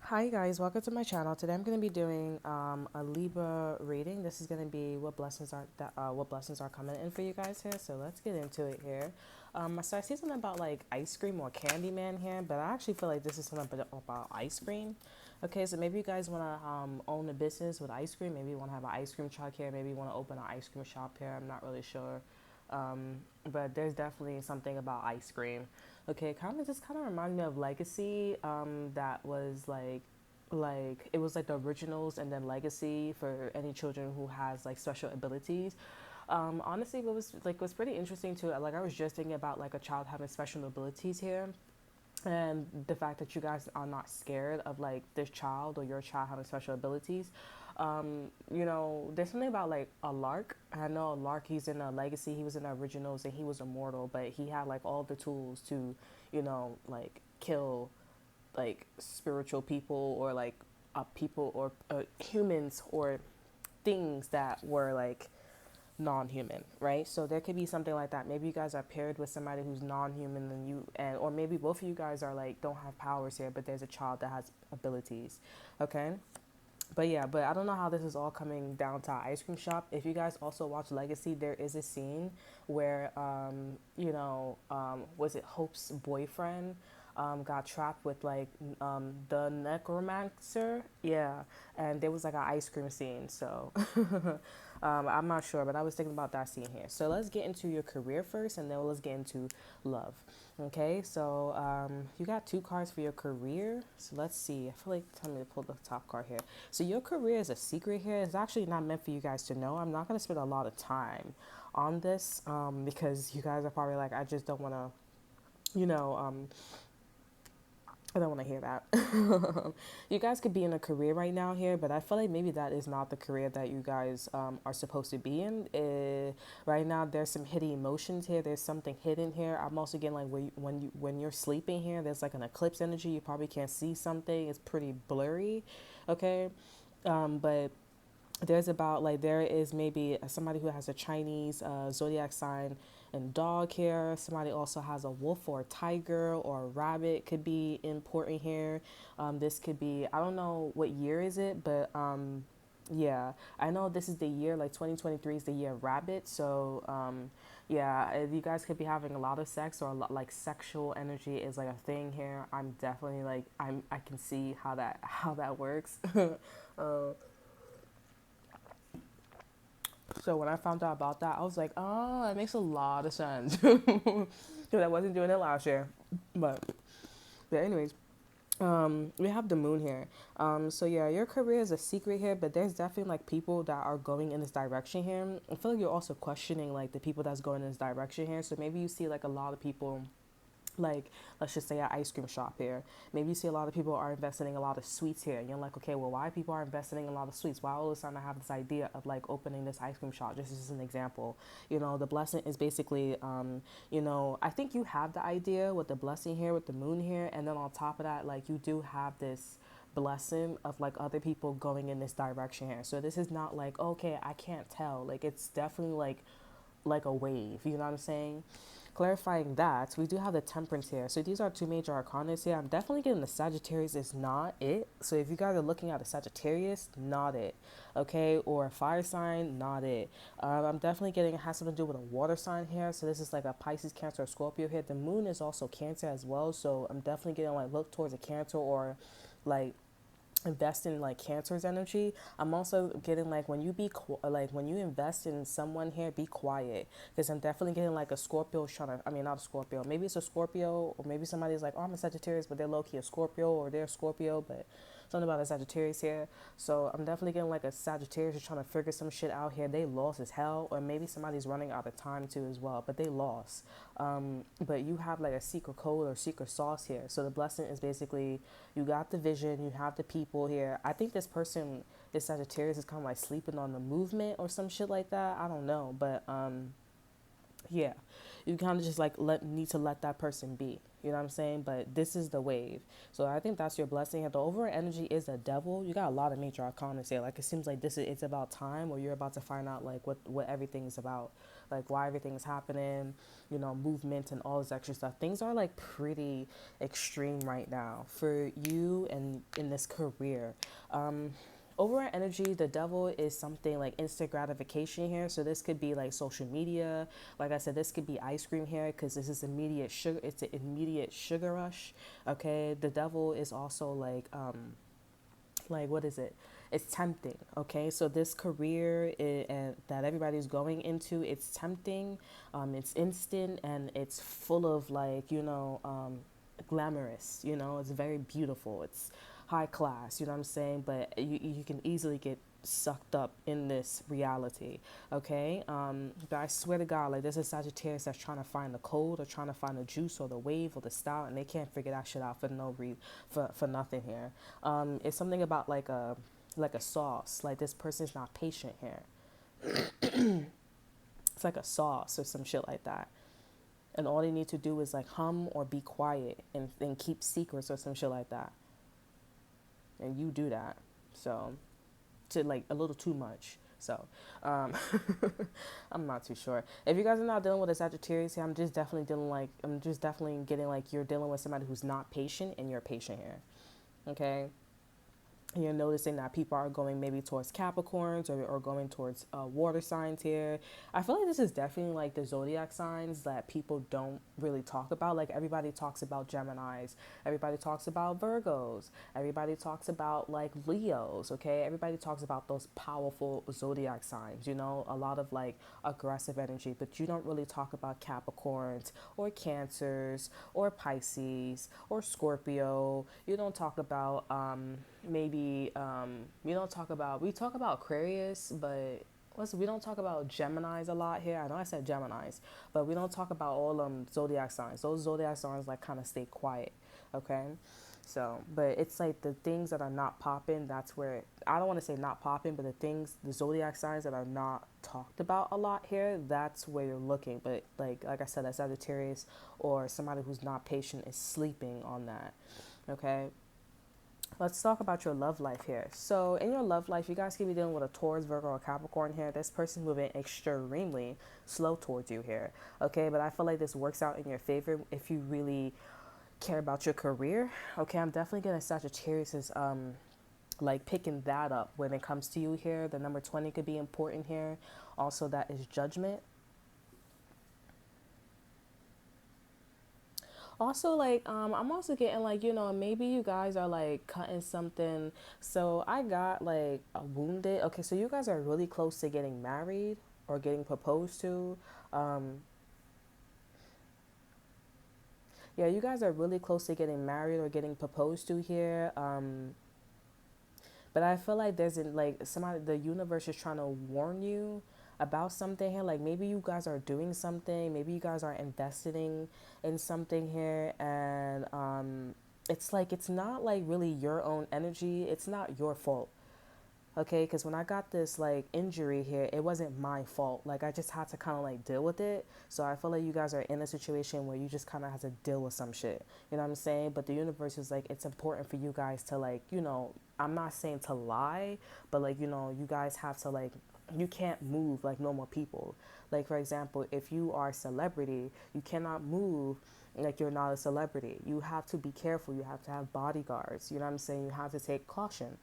Hi guys, welcome to my channel. Today I'm going to be doing a Libra reading. This is going to be what blessings are coming in for you guys here. So let's get into it here. So I see something about like ice cream or candy man here, but I actually feel like this is something about ice cream. Okay, so maybe you guys want to own a business with ice cream. Maybe you want to have an ice cream truck here. Maybe you want to open an ice cream shop here. I'm not really sure. But there's definitely something about ice cream. Okay, kind of reminded me of Legacy. That was like it was like the originals and then Legacy for any children who has like special abilities. Honestly, what was pretty interesting too. Like I was just thinking about like a child having special abilities here, and the fact that you guys are not scared of like this child or your child having special abilities. There's something about like a Lark. I know a Lark, he's in a Legacy, he was in the originals and he was immortal, but he had like all the tools to, like kill like spiritual people or like people or humans or things that were like non-human, right? So there could be something like that. Maybe you guys are paired with somebody who's non-human than you, and or maybe both of you guys are like don't have powers here, but there's a child that has abilities. Okay. But yeah, but I don't know how this is all coming down to ice cream shop. If you guys also watch Legacy, there is a scene where was it Hope's boyfriend got trapped with like the necromancer? Yeah, and there was like an ice cream scene. So I'm not sure, but I was thinking about that scene here. So let's get into your career first, and then let's get into love. Okay, so you got two cards for your career. So let's see. I feel like tell me to pull the top card here. So your career is a secret here. It's actually not meant for you guys to know. I'm not going to spend a lot of time on this because you guys are probably like, I just don't want to, I don't want to hear that. You guys could be in a career right now here, but I feel like maybe that is not the career that you guys are supposed to be in. Right now, there's some hidden emotions here. There's something hidden here. I'm also getting like when you're sleeping here, there's like an eclipse energy. You probably can't see something. It's pretty blurry, okay. But there's about like there is maybe somebody who has a Chinese zodiac sign and dog here. Somebody also has a wolf or a tiger or a rabbit could be important here. This could be, I don't know what year is it, but yeah, I know this is the year, like 2023 is the year of rabbit. So yeah, if you guys could be having a lot of sex or a lot, like sexual energy is like a thing here. I'm definitely like I can see how that works. uh, So when I found out about that, I was like, oh, it makes a lot of sense. Because I wasn't doing it last year. But, but anyways, we have the moon here. So yeah, your career is a secret here, but there's definitely like people that are going in this direction here. I feel like you're also questioning like the people that's going in this direction here. So maybe you see like a lot of people like let's just say an ice cream shop here. Maybe you see a lot of people are investing in a lot of sweets here and you're like, okay, well, why people are investing in a lot of sweets? Why all of a sudden I have this idea of like opening this ice cream shop? Just as an example, the blessing is basically I think you have the idea with the blessing here with the moon here, and then on top of that, like you do have this blessing of like other people going in this direction here. So this is not like, okay, I can't tell, like it's definitely like a wave, you know what I'm saying? Clarifying that, we do have the temperance here. So these are two major arcana here. I'm definitely getting the Sagittarius is not it. So if you guys are looking at a Sagittarius, not it. Okay, or a fire sign, not it. I'm definitely getting it has something to do with a water sign here. So this is like a Pisces, Cancer, or Scorpio here. The moon is also Cancer as well. So I'm definitely getting like look towards a Cancer or like invest in like Cancer's energy. I'm also getting like when you like when you invest in someone here, be quiet, because I'm definitely getting like a Scorpio trying to, I mean, not a Scorpio, maybe it's a Scorpio, or maybe somebody's like, oh, I'm a Sagittarius, but they're low key a Scorpio, or they're a Scorpio, but something about a Sagittarius here. So I'm definitely getting like a Sagittarius who's trying to figure some shit out here. They lost as hell, or maybe somebody's running out of time too as well, but they lost. But you have like a secret code or secret sauce here. So the blessing is basically you got the vision, you have the people here. I think this person, this Sagittarius, is kind of like sleeping on the movement or some shit like that. I don't know, but Yeah, you kind of just like need to let that person be. You know what I'm saying? But this is the wave. So I think that's your blessing. And the overall energy is a devil. You got a lot of major arcana here. Like it seems like this is it's about time, or you're about to find out like what everything is about, like why everything is happening. You know, movement and all this extra stuff. Things are like pretty extreme right now for you and in this career. Overall energy, the devil is something like instant gratification here. So this could be like social media. Like I said, this could be ice cream here because this is immediate sugar. It's an immediate sugar rush. Okay. The devil is also like what is it? It's tempting. Okay. So this career and that everybody's going into, it's tempting. It's instant and it's full of like, glamorous, it's very beautiful. It's high class, you know what I'm saying? But you can easily get sucked up in this reality, okay? But I swear to God, like there's a Sagittarius that's trying to find the code or trying to find the juice or the wave or the style, and they can't figure that shit out for nothing here. It's something about like a sauce. Like this person's not patient here. It's like a sauce or some shit like that. And all they need to do is like hum or be quiet and keep secrets or some shit like that. And you do that. So, to like a little too much. So, I'm not too sure. If you guys are not dealing with a Sagittarius here, I'm just definitely getting like you're dealing with somebody who's not patient and you're patient here. Okay? You're noticing that people are going maybe towards Capricorns or going towards water signs here. I feel like this is definitely like the zodiac signs that people don't really talk about. Like everybody talks about Geminis, everybody talks about Virgos, everybody talks about like Leos, okay? Everybody talks about those powerful zodiac signs, a lot of like aggressive energy, but you don't really talk about Capricorns or Cancers or Pisces or Scorpio. You don't talk about maybe we talk about Aquarius, but we don't talk about Geminis a lot here. I know I said Geminis, but we don't talk about all zodiac signs. Those zodiac signs like kind of stay quiet, okay? So, but it's like the things that are not popping, that's where I don't want to say not popping, but the zodiac signs that are not talked about a lot here, that's where you're looking. But like I said, that Sagittarius or somebody who's not patient is sleeping on that, okay? Let's talk about your love life here. So in your love life, you guys could be dealing with a Taurus, Virgo, or Capricorn here. This person moving extremely slow towards you here. Okay, but I feel like this works out in your favor if you really care about your career. Okay, I'm definitely getting Sagittarius is like picking that up when it comes to you here. The number 20 could be important here. Also, that is judgment. Also, like I'm also getting like maybe you guys are like cutting something. So I got like a wounded. Okay, so you guys are really close to getting married or getting proposed to. um yeah, you guys are really close to getting married or getting proposed to here. But I feel like like somebody, the universe is trying to warn you about something here. Like maybe you guys are doing something, maybe you guys are investing in something here, and it's like it's not like really your own energy. It's not your fault. Okay, because when I got this like injury here, it wasn't my fault. Like I just had to kind of like deal with it. So I feel like you guys are in a situation where you just kind of have to deal with some shit. You know what I'm saying? But the universe is like, it's important for you guys to like, I'm not saying to lie, but like, you guys have to like, you can't move like normal people. Like for example, if you are a celebrity, you cannot move like you're not a celebrity. You have to be careful. You have to have bodyguards. You know what I'm saying? You have to take caution.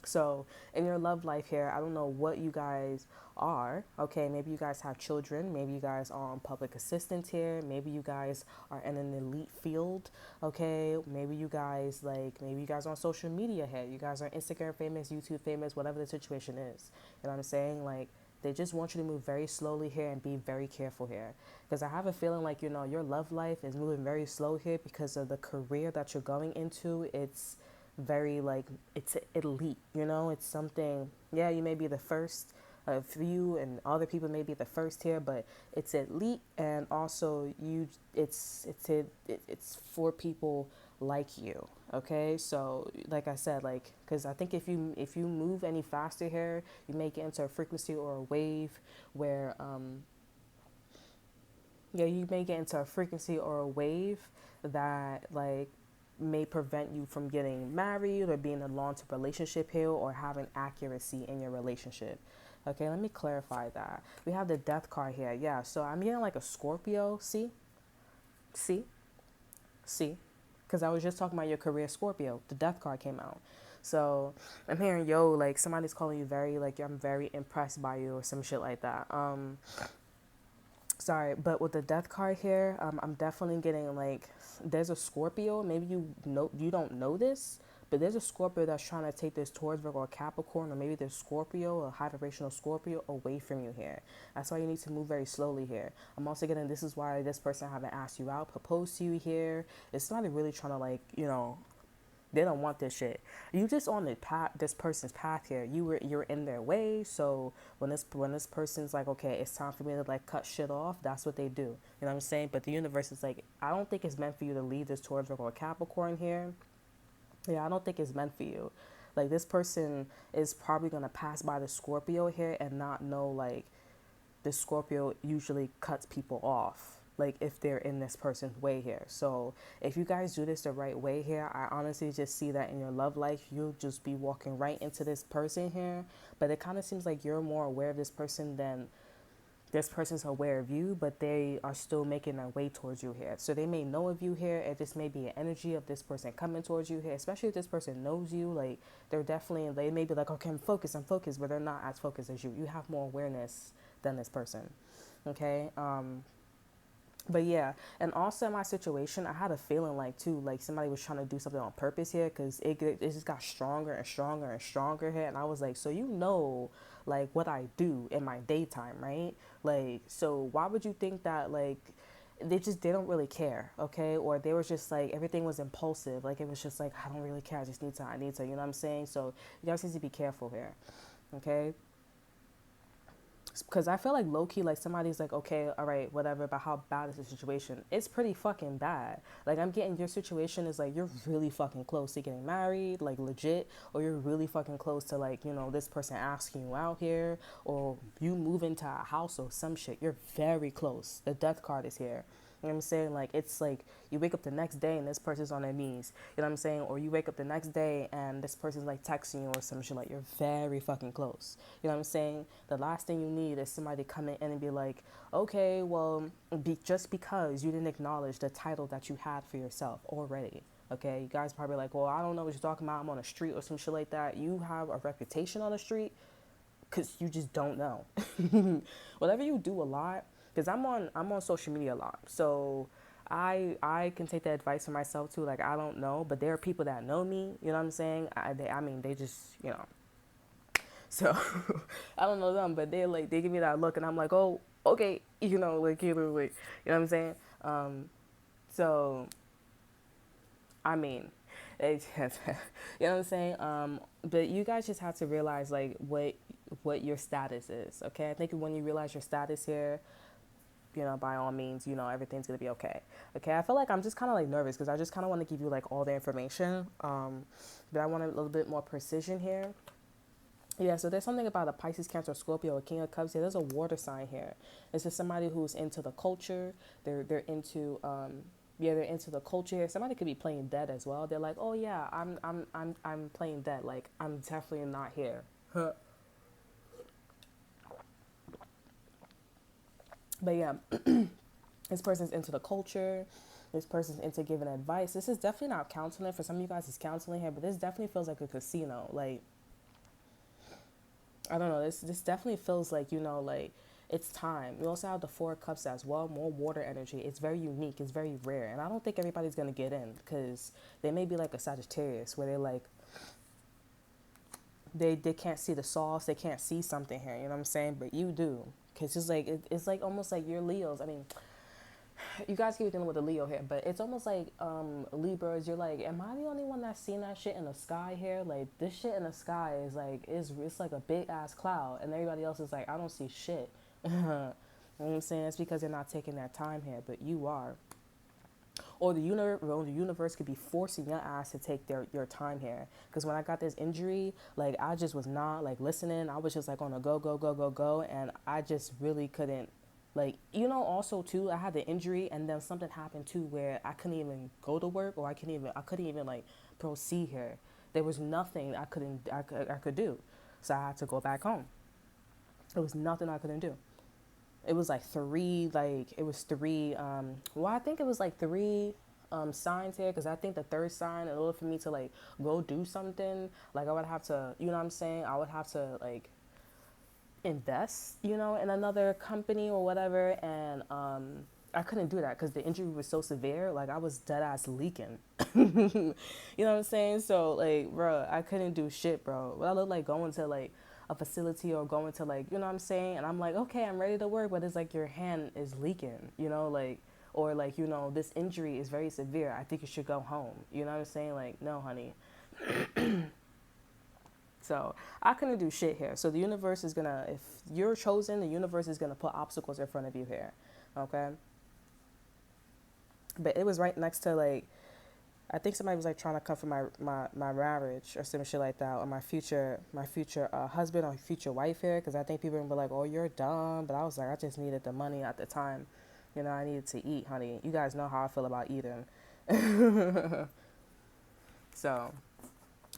So, in your love life here, I don't know what you guys are. Okay, maybe you guys have children. Maybe you guys are on public assistance here. Maybe you guys are in an elite field. Okay, maybe you guys are on social media here. You guys are Instagram famous, YouTube famous, whatever the situation is. You know what I'm saying? Like, they just want you to move very slowly here and be very careful here. Because I have a feeling like, your love life is moving very slow here because of the career that you're going into. It's very like it's elite, it's something. Yeah, you may be the first of you and other people may be the first here, but it's elite. And also it's for people like you. Okay, so like I said, like because I think if you move any faster here, you may get into a frequency or a wave where Yeah, you may get into a frequency or a wave that like may prevent you from getting married or being in a long-term relationship here or having accuracy in your relationship. Okay, let me clarify that. We have the death card here. Yeah, so I'm getting like a Scorpio. See, see, because I was just talking about your career, Scorpio. The death card came out. So I'm hearing, yo, like somebody's calling you very, like, I'm very impressed by you or some shit like that. Sorry, but with the death card here, I'm definitely getting like there's a Scorpio. Maybe you don't know this, but there's a Scorpio that's trying to take this towards Virgo or Capricorn, or maybe there's Scorpio, a high vibrational Scorpio, away from you here. That's why you need to move very slowly here. I'm also getting this is why this person haven't asked you out, proposed to you here. It's not really trying to like they don't want this shit. You just on the path, this person's path here. You're in their way. So when this person's like, okay, it's time for me to like cut shit off. That's what they do. You know what I'm saying? But the universe is like, I don't think it's meant for you to leave this towards Virgo or Capricorn here. Yeah, I don't think it's meant for you. Like this person is probably gonna pass by the Scorpio here and not know like the Scorpio usually cuts people off, like if they're in this person's way here. So if you guys do this the right way here, I honestly just see that in your love life, you'll just be walking right into this person here. But it kind of seems like you're more aware of this person than this person's aware of you, but they are still making their way towards you here. So they may know of you here. It just may be an energy of this person coming towards you here, especially if this person knows you. Like they may be like, okay, I'm focused, but they're not as focused as you. You have more awareness than this person. Okay. But yeah, and also in my situation, I had a feeling like too, like somebody was trying to do something on purpose here, because it just got stronger and stronger and stronger here, and I was like, so like what I do in my daytime, right? Like, so why would you think that like they don't really care, okay? Or they were just like everything was impulsive, like it was just like I don't really care, I need to, you know what I'm saying? So you guys need to be careful here, okay? Because I feel like low key, like somebody's like, okay, all right, whatever, but how bad is the situation? It's pretty fucking bad. Like, I'm getting your situation is like, you're really fucking close to getting married, like legit, or you're really fucking close to like, this person asking you out here, or you move into a house or some shit. You're very close. The death card is here. You know what I'm saying? Like, it's like you wake up the next day and this person's on their knees. You know what I'm saying? Or you wake up the next day and this person's like texting you or some shit. Like, you're very fucking close. You know what I'm saying? The last thing you need is somebody coming in and be like, okay, well, just because you didn't acknowledge the title that you had for yourself already. Okay, you guys probably like, well, I don't know what you're talking about. I'm on a street or some shit like that. You have a reputation on the street because you just don't know. Whatever you do a lot, because I'm on social media a lot, so I can take that advice for myself too. Like I don't know, but there are people that know me. You know what I'm saying? I mean they just So I don't know them, but they give me that look, and I'm like, oh okay, like either way, you know what I'm saying? So I mean, it's, you know what I'm saying? But you guys just have to realize like what your status is. Okay, I think when you realize your status here, by all means, everything's gonna be okay. Okay, I feel like I'm just kind of like nervous because I just kind of want to give you like all the information, but I want a little bit more precision here. Yeah, so there's something about a Pisces, Cancer, Scorpio, a King of Cups here. There's a water sign here. This is somebody who's into the culture. They're into they're into the culture here. Somebody could be playing dead as well. They're like, oh yeah, I'm playing dead. Like I'm definitely not here. But yeah, this person's into the culture. This person's into giving advice. This is definitely not counseling. For some of you guys, it's counseling here, but this definitely feels like a casino. Like, I don't know. This definitely feels like, like it's time. We also have the Four of Cups as well, more water energy. It's very unique. It's very rare. And I don't think everybody's going to get in because they may be like a Sagittarius where they're like, they can't see the sauce. They can't see something here. You know what I'm saying? But you do. Because it's like almost like you're Leos. I mean, you guys keep dealing with a Leo here, but it's almost like Libras. You're like, am I the only one that's seen that shit in the sky here? Like this shit in the sky is like it's like a big ass cloud, and everybody else is like, I don't see shit. You know what I'm saying? It's because they're not taking their time here, but you are. Or the universe could be forcing your ass to take your time here. Because when I got this injury, like I just was not like listening. I was just like on a go, and I just really couldn't Like, you know, also too, I had the injury, and then something happened too where I couldn't even go to work, or I couldn't even like proceed here. There was nothing I could do. So I had to go back home. There was nothing I couldn't do. It was I think it was like three signs here, because I think the third sign, in order for me to like go do something, like I would have to, you know what I'm saying, I would have to like invest, you know, in another company or whatever. And I couldn't do that because the injury was so severe. Like, I was dead ass leaking. You know what I'm saying? So like, bro, I couldn't do shit, bro. But I look like going to like a facility, or going to like, you know what I'm saying, and I'm like, okay, I'm ready to work, but it's like your hand is leaking, you know, like, or like, you know, this injury is very severe, I think you should go home, you know what I'm saying? Like, no, honey. So I couldn't do shit here. So the universe is gonna, if you're chosen, the universe is gonna put obstacles in front of you here. Okay. But it was right next to like, I think somebody was like trying to come for my marriage or some shit like that, or my future husband or future wife here, because I think people were like, oh, you're dumb. But I was like, I just needed the money at the time. You know, I needed to eat, honey. You guys know how I feel about eating. So,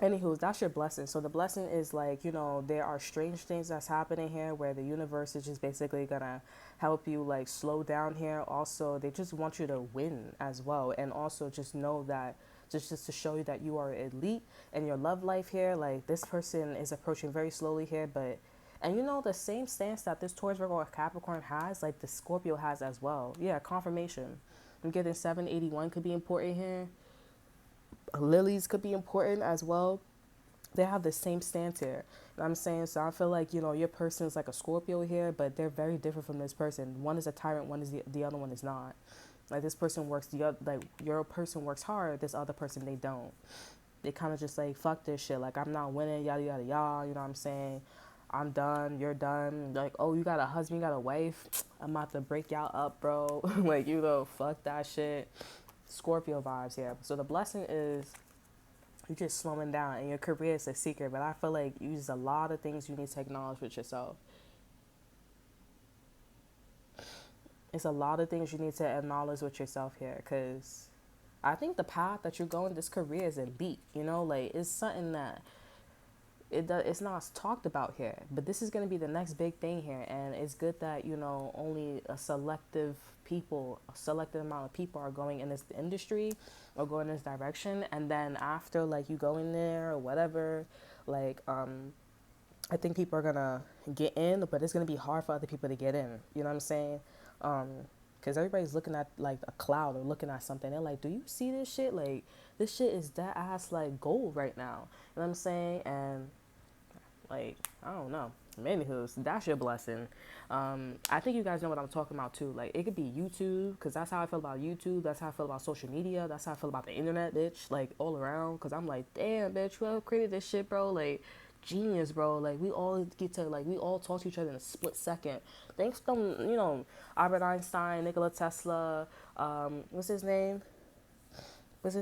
anywho, that's your blessing. So the blessing is like, you know, there are strange things that's happening here where the universe is just basically gonna help you like slow down here. Also, they just want you to win as well. And also just know that, just to show you that you are elite in your love life here. Like, this person is approaching very slowly here, but, and you know, the same stance that this Taurus, Virgo, or Capricorn has, like the Scorpio has as well. Yeah, confirmation. I'm getting 781 could be important here. Lilies could be important as well. They have the same stance here. You know what I'm saying? So I feel like, you know, your person is like a Scorpio here, but they're very different from this person. One is a tyrant, one is the other one is not. Like, this person works like your person works hard, this other person they don't. They kind of just like, fuck this shit. Like, I'm not winning, yada yada yada. You know what I'm saying? I'm done. You're done. Like, oh, you got a husband, you got a wife. I'm about to break y'all up, bro. Like, you know, fuck that shit. Scorpio vibes here. So the blessing is, you're just slowing down, and your career is a secret. But I feel like there's a lot of things you need to acknowledge with yourself. It's a lot of things you need to acknowledge with yourself here, because I think the path that you're going, this career is a beat. You know, like, it's something that it's not talked about here, but this is going to be the next big thing here. And it's good that, you know, only a selective amount of people are going in this industry or going in this direction. And then after, like, you go in there or whatever, like, I think people are gonna get in, but it's gonna be hard for other people to get in, you know what I'm saying? Because everybody's looking at like a cloud or looking at something. They're like, do you see this shit? Like, this shit is that ass like gold right now, you know what I'm saying? And like, I don't know. Anywho, that's your blessing. I think you guys know what I'm talking about too. Like, it could be YouTube, because that's how I feel about YouTube. That's how I feel about social media. That's how I feel about the internet, bitch. Like, all around. Because I'm like, damn, bitch, whoever created this shit, bro. Like, genius, bro. Like, we all we all talk to each other in a split second. Thanks to, you know, Albert Einstein, Nikola Tesla, what's his name? Was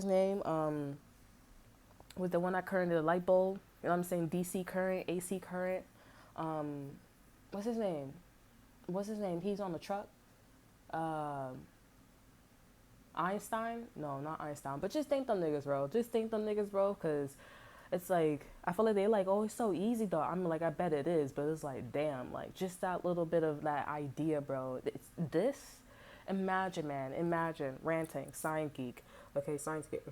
the one that current the light bulb. You know what I'm saying? DC current, AC current. Um, what's his name? He's on the truck. Einstein? No, not Einstein. But just thank them niggas, bro. Because it's like, I feel like they like, oh, it's so easy though. I'm like, I bet it is. But it's like, damn, like, just that little bit of that idea, bro. It's this. Imagine, man. Imagine. Ranting. Science geek. Okay, science geek.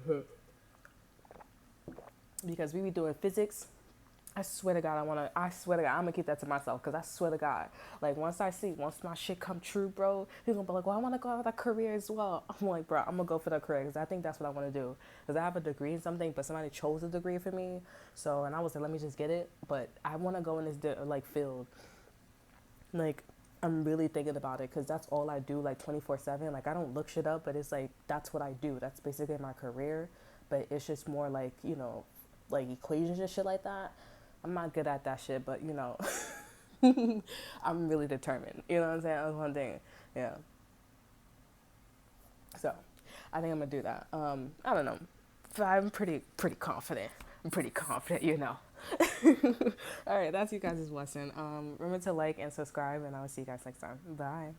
Because we be doing physics. I swear to God, I'm gonna keep that to myself, because I swear to God, like, once my shit come true, bro, he's gonna be like, well, I want to go out that career as well. I'm like, bro, I'm gonna go for that career, because I think that's what I want to do, because I have a degree in something, but somebody chose a degree for me, so, and I was like, let me just get it, but I want to go in this, like, field, like, I'm really thinking about it, because that's all I do, like, 24/7, like, I don't look shit up, but it's like, that's what I do, that's basically my career, but it's just more like, you know, like, equations and shit like that. I'm not good at that shit, but, you know, I'm really determined. You know what I'm saying? That's one thing. Yeah. So, I think I'm gonna do that. I don't know. I'm pretty confident. You know. All right, that's you guys' lesson. Remember to like and subscribe, and I will see you guys next time. Bye.